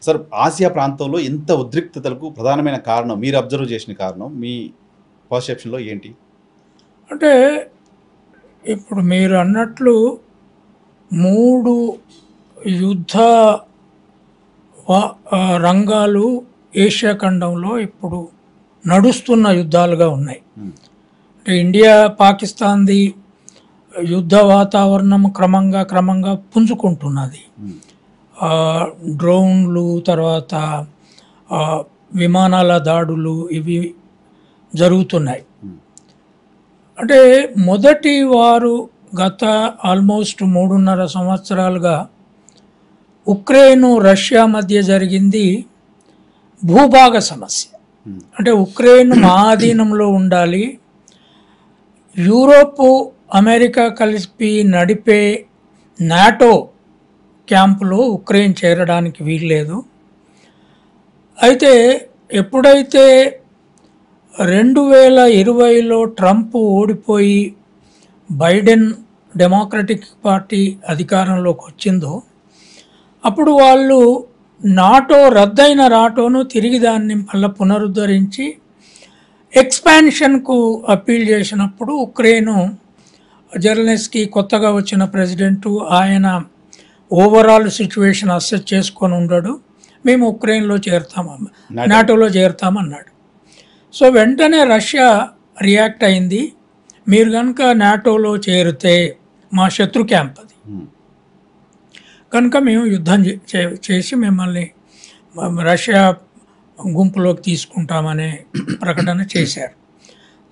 Sir Asia ప్రాంతంలో ఇంత ఉద్రిక్తతలకు ప్రధానమైన కారణం మీరు అబ్జర్వ్ చేసిన కారణం మీ పర్సెప్షన్లో ఏంటి? అంటే ఇప్పుడు మీరు అన్నట్లు 3 యుద్ధ రంగాలు ఏషియా ఖండంలో ఇప్పుడు నడుస్తున్న యుద్ధాలుగా ఉన్నాయి. అంటే ఇండియా పాకిస్తాన్ది యుద్ధ వాతావరణం క్రమంగా పుంజుకుంటున్నది. డ్రోన్లు, తర్వాత విమానాల దాడులు ఇవి జరుగుతున్నాయి. అంటే మొదటి వారు గత ఆల్మోస్ట్ 3.5 సంవత్సరాలుగా ఉక్రెయిన్ రష్యా మధ్య జరిగింది భూభాగ సమస్య. అంటే ఉక్రెయిన్ మా ఆధీనంలో ఉండాలి, యూరోపు అమెరికా కలిపి నడిపే నాటో క్యాంపులో ఉక్రెయిన్ చేరడానికి వీల్లేదు. అయితే ఎప్పుడైతే 2020లో ట్రంప్ ఓడిపోయి బైడెన్ డెమోక్రటిక్ పార్టీ అధికారంలోకి వచ్చిందో అప్పుడు వాళ్ళు నాటో రద్దయిన నాటోను తిరిగి దాన్ని మళ్ళీ పునరుద్ధరించి ఎక్స్పాన్షన్కు అప్పీల్ చేసినప్పుడు ఉక్రెయిన్ జెలెన్స్కీ కొత్తగా వచ్చిన ప్రెసిడెంటు ఆయన ఓవరాల్ సిచ్యువేషన్ అసెస్ చేసుకొని ఉండడు, మేము ఉక్రెయిన్లో చేరుతామన్న నాటోలో చేరుతామన్నాడు. సో వెంటనే రష్యా రియాక్ట్ అయింది, మీరు కనుక నాటోలో చేరితే మా శత్రు క్యాంప్ అది, కనుక మేము యుద్ధం చేసి మిమ్మల్ని రష్యా గుంపులోకి తీసుకుంటామనే ప్రకటన చేశారు.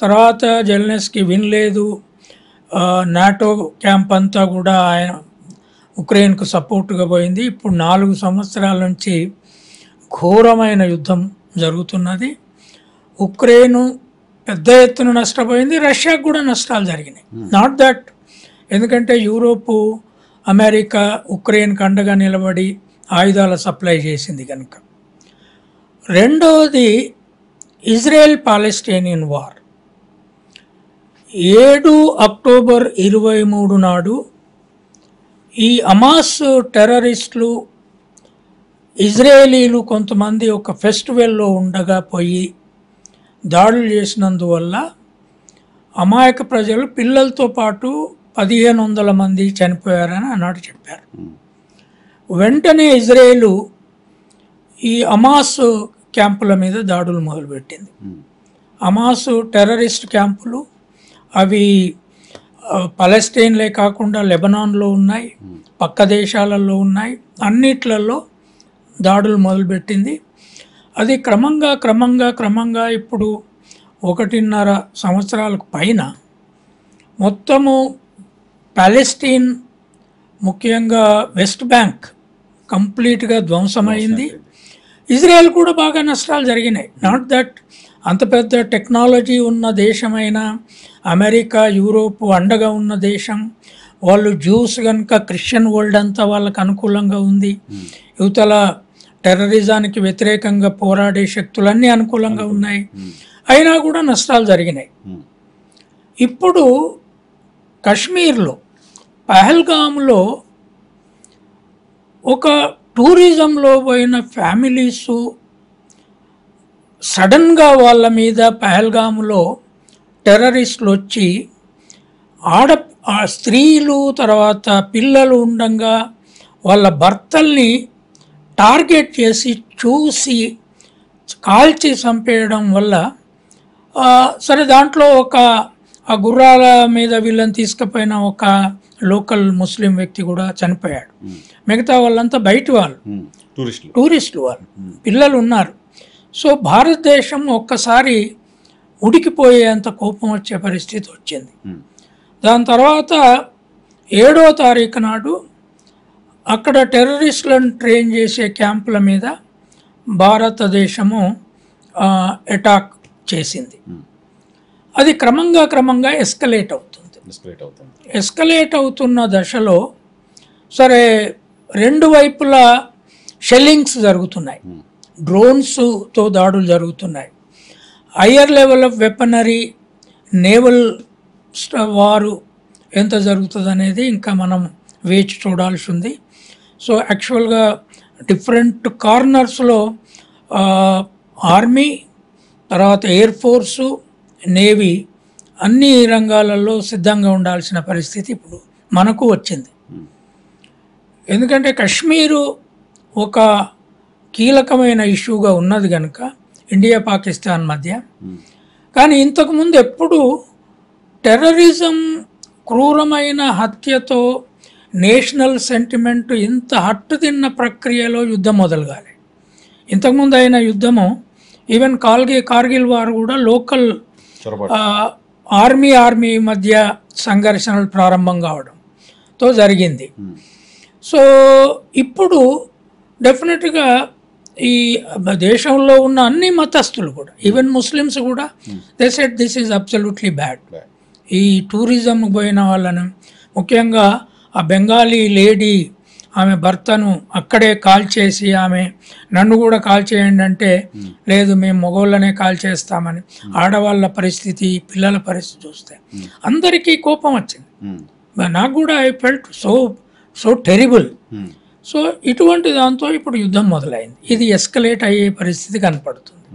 తర్వాత జెలెన్స్కీ వినలేదు, నాటో క్యాంప్ అంతా కూడా ఆయన ఉక్రెయిన్కు సపోర్టుగా పోయింది. ఇప్పుడు 4 సంవత్సరాల నుంచి ఘోరమైన యుద్ధం జరుగుతున్నది. ఉక్రెయిన్ పెద్ద ఎత్తున నష్టపోయింది, రష్యాకు కూడా నష్టాలు జరిగినాయి. నాట్ దట్, ఎందుకంటే యూరోపు అమెరికా ఉక్రెయిన్కి అండగా నిలబడి ఆయుధాల సప్లై చేసింది కనుక. రెండవది ఇజ్రాయెల్ పాలెస్టైనియన్ వార్. 7 అక్టోబర్ 23 నాడు ఈ హమాస్ టెర్రరిస్టులు ఇజ్రాయేలీలు కొంతమంది ఒక ఫెస్టివల్లో ఉండగా పోయి దాడులు చేసినందువల్ల అమాయక ప్రజలు పిల్లలతో పాటు 1500 మంది చనిపోయారని ఆనాడు చెప్పారు. వెంటనే ఇజ్రాయేలు ఈ హమాస్ క్యాంపుల మీద దాడులు మొదలుపెట్టింది. హమాస్ టెర్రరిస్ట్ క్యాంపులు అవి పలెస్టైన్లే కాకుండా లెబనాన్లో ఉన్నాయి, పక్క దేశాలలో ఉన్నాయి, అన్నిట్లలో దాడులు మొదలుపెట్టింది. అది క్రమంగా ఇప్పుడు 1.5 సంవత్సరాలకు పైన మొత్తము పాలెస్టైన్, ముఖ్యంగా వెస్ట్ బ్యాంక్ కంప్లీట్గా ధ్వంసమైంది. ఇజ్రాయెల్ కూడా బాగా నష్టాలు జరిగినాయి. నాట్ దట్, అంత పెద్ద టెక్నాలజీ ఉన్న దేశమైన అమెరికా, యూరోపు అండగా ఉన్న దేశం, వాళ్ళు జ్యూస్ కనుక క్రిస్టియన్ వరల్డ్ అంతా వాళ్ళకు అనుకూలంగా ఉంది, యువతల టెర్రరిజానికి వ్యతిరేకంగా పోరాడే శక్తులన్నీ అనుకూలంగా ఉన్నాయి, అయినా కూడా నష్టాలు జరిగినాయి. ఇప్పుడు కశ్మీర్లో పహల్గామ్లో ఒక టూరిజంలో పోయిన ఫ్యామిలీసు సడన్గా వాళ్ళ మీద పహల్గామ్లో టెర్రరిస్టులు వచ్చి స్త్రీలు తర్వాత పిల్లలు ఉండంగా వాళ్ళ భర్తల్ని టార్గెట్ చేసి చూసి కాల్చి చంపేయడం వల్ల సరే దాంట్లో ఆ గుర్రాల మీద వీళ్ళని తీసుకుపోయిన ఒక లోకల్ ముస్లిం వ్యక్తి కూడా చనిపోయాడు. మిగతా వాళ్ళంతా బయటి వాళ్ళు, టూరిస్టులు, వాళ్ళు పిల్లలు ఉన్నారు. సో భారతదేశం ఒక్కసారి ఉడికిపోయేంత కోపం వచ్చే పరిస్థితి వచ్చింది. దాని తర్వాత 7వ తారీఖు నాడు అక్కడ టెర్రరిస్టులను ట్రైన్ చేసే క్యాంపుల మీద భారతదేశము అటాక్ చేసింది. అది క్రమంగా ఎస్కలేట్ అవుతున్న దశలో సరే 2 వైపులా షెల్లింగ్స్ జరుగుతున్నాయి, డ్రోన్స్తో దాడులు జరుగుతున్నాయి. Higher level of weaponry, naval వారు ఎంత జరుగుతుంది అనేది ఇంకా మనం వేచి చూడాల్సి ఉంది. సో యాక్చువల్గా డిఫరెంట్ కార్నర్స్లో ఆర్మీ, తర్వాత ఎయిర్ ఫోర్సు, నేవీ అన్ని రంగాలలో సిద్ధంగా ఉండాల్సిన పరిస్థితి ఇప్పుడు మనకు వచ్చింది. ఎందుకంటే కశ్మీరు ఒక కీలకమైన ఇష్యూగా ఉన్నది కనుక ఇండియా పాకిస్తాన్ మధ్య. కానీ ఇంతకుముందు ఎప్పుడు టెర్రరిజం, క్రూరమైన హత్యతో నేషనల్ సెంటిమెంట్ ఇంత హట్టు తిన్న ప్రక్రియలో యుద్ధం మొదలుగాలి. ఇంతకుముందు అయిన యుద్ధము ఈవెన్ కార్గిల్ వారు కూడా లోకల్ ఆర్మీ మధ్య సంఘర్షణలు ప్రారంభం కావడంతో జరిగింది. సో ఇప్పుడు డెఫినెట్గా ఈ దేశంలో ఉన్న అన్ని మతస్థులు కూడా, ఈవెన్ ముస్లిమ్స్ కూడా they said this is absolutely bad. ఈ టూరిజం పోయిన వాళ్ళను, ముఖ్యంగా ఆ బెంగాలీ లేడీ ఆమె భర్తను అక్కడే కాల్ చేసి ఆమె నన్ను కూడా కాల్ చేయండి అంటే లేదు మేము మగవాళ్ళనే కాల్ చేస్తామని, ఆడవాళ్ళ పరిస్థితి, పిల్లల పరిస్థితి చూస్తే అందరికీ కోపం వచ్చింది. నాకు కూడా I felt so terrible. So ఇటువంటి దాంతో ఇప్పుడు యుద్ధం మొదలైంది. ఇది ఎస్కలేట్ అయ్యే పరిస్థితి కనపడుతుంది.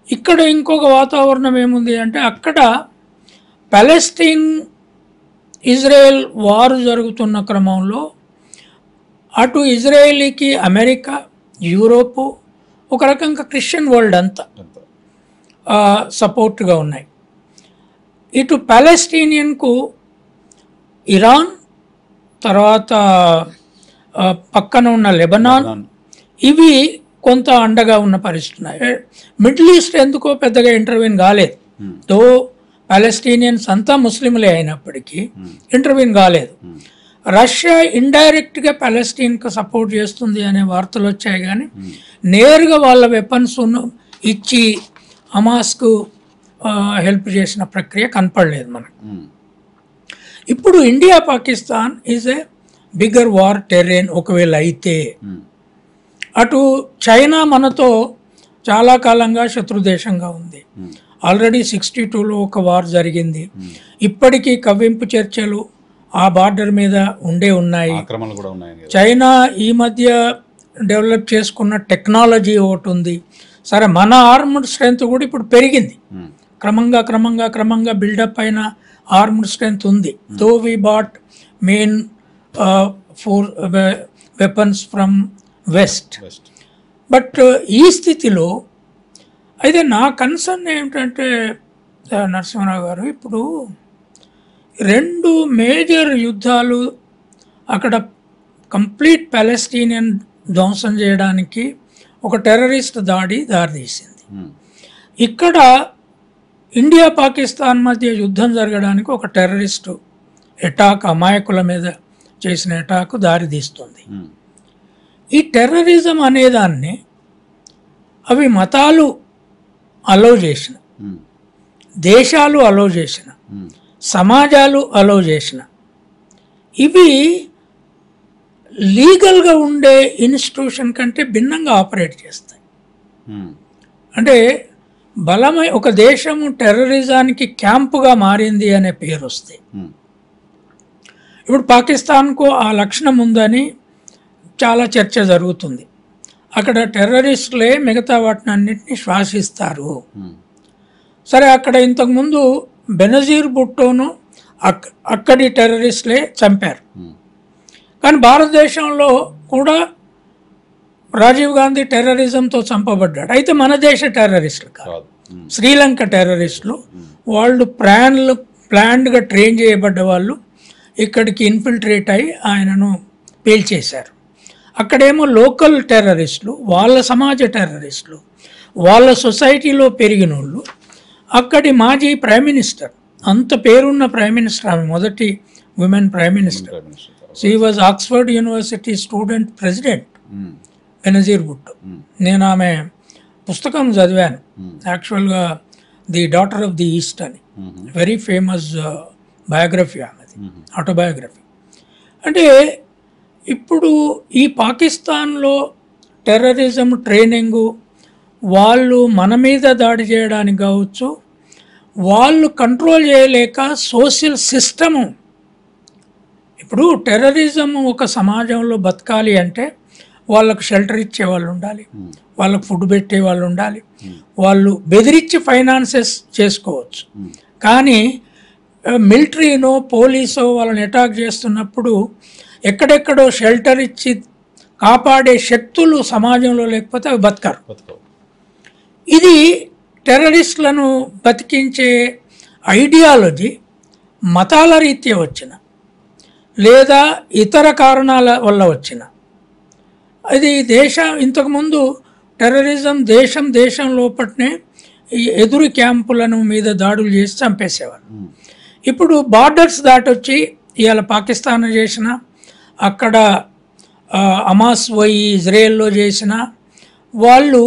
ఇక్కడ ఇంకొక వాతావరణం ఏముంది అంటే అక్కడ పాలెస్టీన్ ఇజ్రాయెల్ వారు జరుగుతున్న క్రమంలో అటు ఇజ్రాయేలీకి అమెరికా, యూరోపు, ఒక రకంగా క్రిస్టియన్ వరల్డ్ అంతా సపోర్ట్గా ఉన్నాయి. ఇటు పాలెస్టీనియన్కు ఇరాన్, తర్వాత పక్కన ఉన్న లెబనాన్, ఇవి కొంత అండగా ఉన్న పరిస్థితి ఉన్నాయి. మిడిల్ ఈస్ట్ ఎందుకో పెద్దగా ఇంటర్వ్యూన్ కాలేదు. తో పాలెస్టీనియన్స్ అంతా ముస్లింలే అయినప్పటికీ ఇంటర్వ్యూన్ కాలేదు. రష్యా ఇండైరెక్ట్గా పాలెస్టీన్కు సపోర్ట్ చేస్తుంది అనే వార్తలు వచ్చాయి, కానీ నేరుగా వాళ్ళ వెపన్స్ ఇచ్చి హమాస్కు హెల్ప్ చేసిన ప్రక్రియ కనపడలేదు మనకు. ఇప్పుడు India Pakistan is a bigger war terrain. ఒకవేళ అయితే అటు చైనా మనతో చాలా కాలంగా శత్రుదేశంగా ఉంది. ఆల్రెడీ 62లో ఒక వార్ జరిగింది. ఇప్పటికీ కవ్వింపు చర్చలు ఆ బార్డర్ మీద ఉన్నాయి. చైనా ఈ మధ్య డెవలప్ చేసుకున్న టెక్నాలజీ ఒకటి ఉంది. సరే, మన ఆర్మ్డ్ స్ట్రెంత్ కూడా ఇప్పుడు పెరిగింది. క్రమంగా బిల్డప్ అయిన ఆర్మ్డ్ స్ట్రెంత్ ఉంది. Though we bought main four weapons from west. But ఈ స్థితిలో అయితే నా కన్సర్న్ ఏమిటంటే నరసింహరావు గారు, ఇప్పుడు 2 మేజర్ యుద్ధాలు అక్కడ కంప్లీట్ పాలెస్టీనియన్ ధ్వంసం చేయడానికి ఒక టెర్రరిస్ట్ దారితీసింది. ఇక్కడ ఇండియా పాకిస్తాన్ మధ్య యుద్ధం జరగడానికి ఒక టెర్రరిస్ట్ అటాక్, అమాయకుల మీద చేసిన అటాక్ దారితీస్తుంది. ఈ టెర్రరిజం అనేదాన్ని అవి మతాలు అలౌ చేసిన, దేశాలు అలౌ చేసిన, సమాజాలు అలౌ చేసిన, ఇవి లీగల్గా ఉండే ఇన్స్టిట్యూషన్ కంటే భిన్నంగా ఆపరేట్ చేస్తాయి. అంటే ఒక దేశము టెర్రరిజానికి క్యాంపుగా మారింది అనే పేరు వస్తే, ఇప్పుడు పాకిస్తాన్కు ఆ లక్షణం ఉందని చాలా చర్చ జరుగుతుంది. అక్కడ టెర్రరిస్టులే మిగతా వాటిని అన్నింటినీ శ్వాసిస్తారు. సరే, అక్కడ ఇంతకుముందు బెనజీర్ భుట్టోను అక్కడి టెర్రరిస్టులే చంపారు. కానీ భారతదేశంలో కూడా రాజీవ్ గాంధీ టెర్రరిజంతో చంపబడ్డాడు. అయితే మన దేశ టెర్రరిస్టులు కాదు, శ్రీలంక టెర్రరిస్టులు. వాళ్ళు ప్లాన్డ్గా ట్రైన్ చేయబడ్డ వాళ్ళు ఇక్కడికి ఇన్ఫిల్ట్రేట్ అయ్యి ఆయనను పేల్చేశారు. అక్కడేమో లోకల్ టెర్రరిస్టులు, వాళ్ళ సమాజ టెర్రరిస్టులు, వాళ్ళ సొసైటీలో పెరిగిన వాళ్ళు. అక్కడి మాజీ ప్రైమ్ మినిస్టర్, అంత పేరున్న ప్రైమ్ మినిస్టర్, ఆమె మొదటి women prime minister. She was Oxford university student president, Benazir Bhutto. నేను ఆమె పుస్తకం చదివాను, యాక్చువల్గా the daughter of the east అని, వెరీ ఫేమస్ బయోగ్రఫీ ఆమెది, ఆటోబయోగ్రఫీ. అంటే ఇప్పుడు ఈ పాకిస్తాన్లో టెర్రరిజం ట్రైనింగు, వాళ్ళు మన మీద దాడి చేయడానికి కావచ్చు, వాళ్ళు కంట్రోల్ చేయలేక సోషల్ సిస్టము, ఇప్పుడు టెర్రరిజం ఒక సమాజంలో బతకాలి అంటే వాళ్ళకు షెల్టర్ ఇచ్చే వాళ్ళు ఉండాలి, వాళ్ళకు ఫుడ్ పెట్టే వాళ్ళు ఉండాలి, వాళ్ళు బెదిరించి ఫైనాన్సెస్ చేసుకోవచ్చు. కానీ మిలిటరీనో పోలీసో వాళ్ళని అటాక్ చేస్తున్నప్పుడు ఎక్కడెక్కడో షెల్టర్ ఇచ్చి కాపాడే శక్తులు సమాజంలో లేకపోతే అవి బతకరు. ఇది టెర్రరిస్టులను బతికించే ఐడియాలజీ మతాల రీత్యా వచ్చిన లేదా ఇతర కారణాల వల్ల వచ్చిన అది ఇంతకుముందు టెర్రరిజం దేశం లోపలనే ఈ ఎదురు క్యాంపులను మీద దాడులు చేసి చంపేసేవారు. ఇప్పుడు బార్డర్స్ దాటొచ్చి ఇవాళ పాకిస్తాన్ చేసిన, అక్కడ హమాస్ పోయి ఇజ్రాయెల్లో చేసిన వాళ్ళు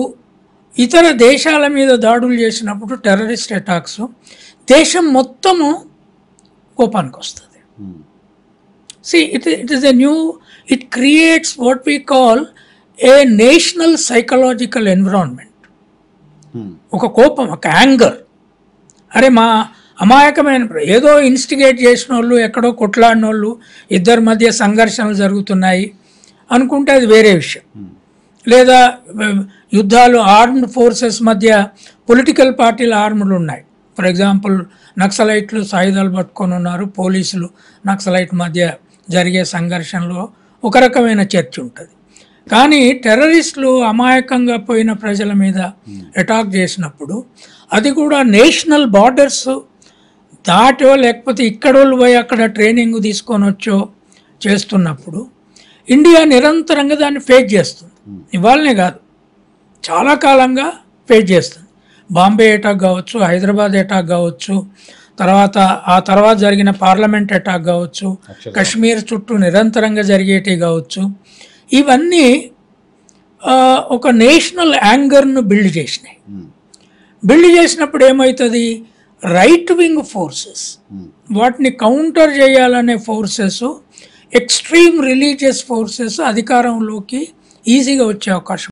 ఇతర దేశాల మీద దాడులు చేసినప్పుడు టెర్రరిస్ట్ అటాక్స్ దేశం మొత్తము కోపానికి వస్తుంది. See, it is a new, it creates what we call a national psychological environment. ఒక కోపం, ఒక యాంగర్. అరే మా అమాయకమైన ఏదో ఇన్స్టిగేట్ చేసిన వాళ్ళు, ఎక్కడో కొట్లాడిన వాళ్ళు, ఇద్దరి మధ్య సంఘర్షణలు జరుగుతున్నాయి అనుకుంటే అది వేరే విషయం. లేదా యుద్ధాలు ఆర్మ్డ్ ఫోర్సెస్ మధ్య పొలిటికల్ పార్టీల ఆర్ములు ఉన్నాయి. ఫర్ ఎగ్జాంపుల్ నక్సలైట్లు సాయుధాలు పట్టుకొని ఉన్నారు, పోలీసులు నక్సలైట్ మధ్య జరిగే సంఘర్షణలో ఒక రకమైన చర్చ ఉంటుంది. కానీ టెర్రరిస్టులు అమాయకంగా పోయిన ప్రజల మీద అటాక్ చేసినప్పుడు అది కూడా నేషనల్ బార్డర్స్ దాటో లేకపోతే ఇక్కడోళ్ళు పోయి అక్కడ ట్రైనింగ్ తీసుకొని వచ్చో చేస్తున్నప్పుడు ఇండియా నిరంతరంగా దాన్ని ఫేస్ చేస్తుంది. ఇవాళనే కాదు, చాలా కాలంగా ఫేస్ చేస్తుంది. బాంబే అటాక్ కావచ్చు, హైదరాబాద్ అటాక్ కావచ్చు, ఆ తర్వాత జరిగిన పార్లమెంట్ అటాక్ కావచ్చు, కశ్మీర్ చుట్టూ నిరంతరంగా జరిగేటివి కావచ్చు, ఇవన్నీ ఒక నేషనల్ యాంగర్ను బిల్డ్ చేసినాయి. బిల్డ్ చేసినప్పుడు ఏమవుతుంది, రైట్ వింగ్ ఫోర్సెస్ వాటిని కౌంటర్ చేయాలనే ఫోర్సెస్, ఎక్స్ట్రీమ్ రిలీజియస్ ఫోర్సెస్ అధికారంలోకి ఈజీగా వచ్చే అవకాశం